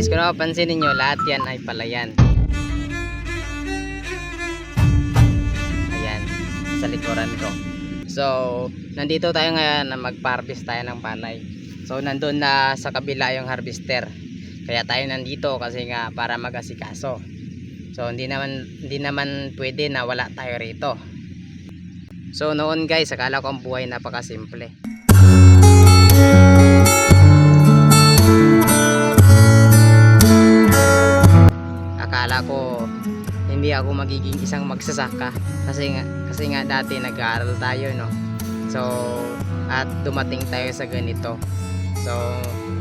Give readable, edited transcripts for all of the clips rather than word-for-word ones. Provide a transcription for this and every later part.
guys, kung napapansin ninyo, lahat yan ay palayan. Ayan, sa likuran ko. So, nandito tayo ngayon na mag-harvest tayo ng palay. So, nandun na sa kabila yung harvester. Kaya tayo nandito kasi nga para mag-asikaso. So, hindi naman pwede na wala tayo rito. So, noon guys, akala ko ang buhay napakasimple. Akala ko hindi ako magiging isang magsasaka kasi nga dati nag-aaral tayo, no. So at dumating tayo sa ganito. So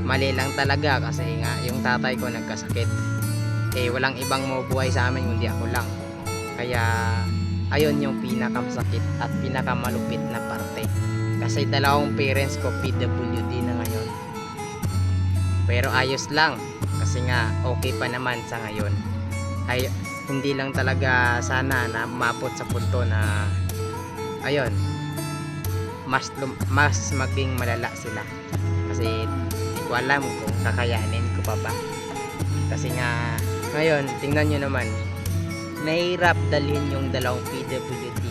mali lang talaga kasi nga yung tatay ko nagkasakit. Walang ibang mabubuhay sa amin kundi ako lang. Kaya ayun yung pinakamasakit at pinakamalupit na parte. Kasi dalawang parents ko PWD na ngayon. Pero ayos lang kasi nga okay pa naman sa ngayon. Ay hindi lang talaga sana na mabot sa punto na ayun mas maging malala sila kasi hindi ko alam kung kakayanin ko pa ba kasi nga ngayon tingnan nyo naman mahirap dalhin yung dalawang PWD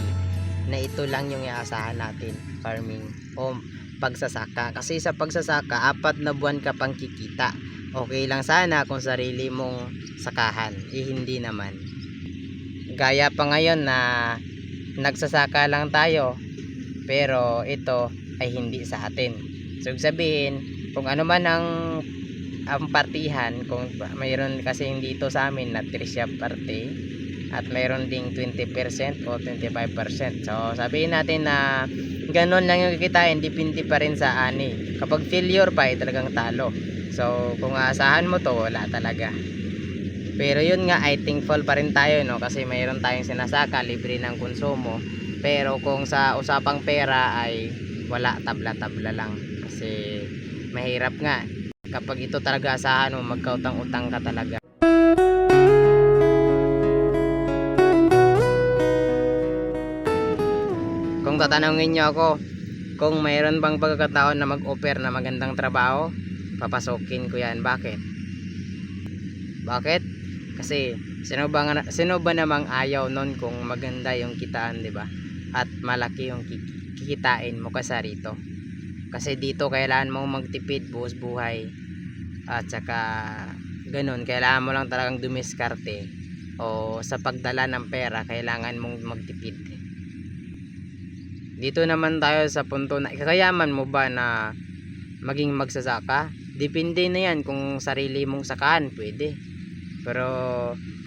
na ito lang yung iaasahan natin, farming o pagsasaka. Kasi sa pagsasaka 4 na buwan ka pang kikita. Okay lang sana kung sarili mong sakahan, hindi naman. Gaya pa ngayon na nagsasaka lang tayo, pero ito ay hindi sa atin. So sabihin, kung ano man ang partihan, kung mayroon kasi dito sa amin na Trisha parte at mayroon ding 20% o 25%. So sabihin natin na ganon lang yung kikitain, depende pa rin sa ani. Kapag failure pa ay talagang talo. So kung aasahan mo to, wala talaga. Pero yun nga, ay thankful pa rin tayo, no, kasi mayroon tayong sinasaka, libre ng konsumo. Pero kung sa usapang pera ay wala, tabla-tabla lang kasi mahirap nga kapag ito talaga asahan mo, magkautang-utang ka talaga. Kung tatanungin nyo ako kung mayroon bang pagkakataon na mag-offer na magandang trabaho, papasokin ko yan. Bakit? Kasi sino ba namang ayaw nun kung maganda yung kitaan, di ba? At malaki yung kikitain mo kasi rito. Kasi dito kailangan mong magtipid, buhos buhay. At saka ganun, kailangan mo lang talagang dumiskarte. O sa pagdala ng pera, kailangan mong magtipid. Dito naman tayo sa punto na kakayaman mo ba na maging magsasaka? Depende na yan, kung sarili mong sakahan, pwede. Pero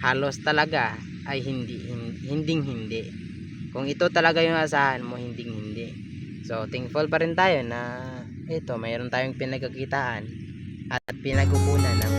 halos talaga ay hindi. Kung ito talaga yung asahan mo, hindi. So thankful pa rin tayo na ito, mayroon tayong pinagkakitaan at pinagukunan ng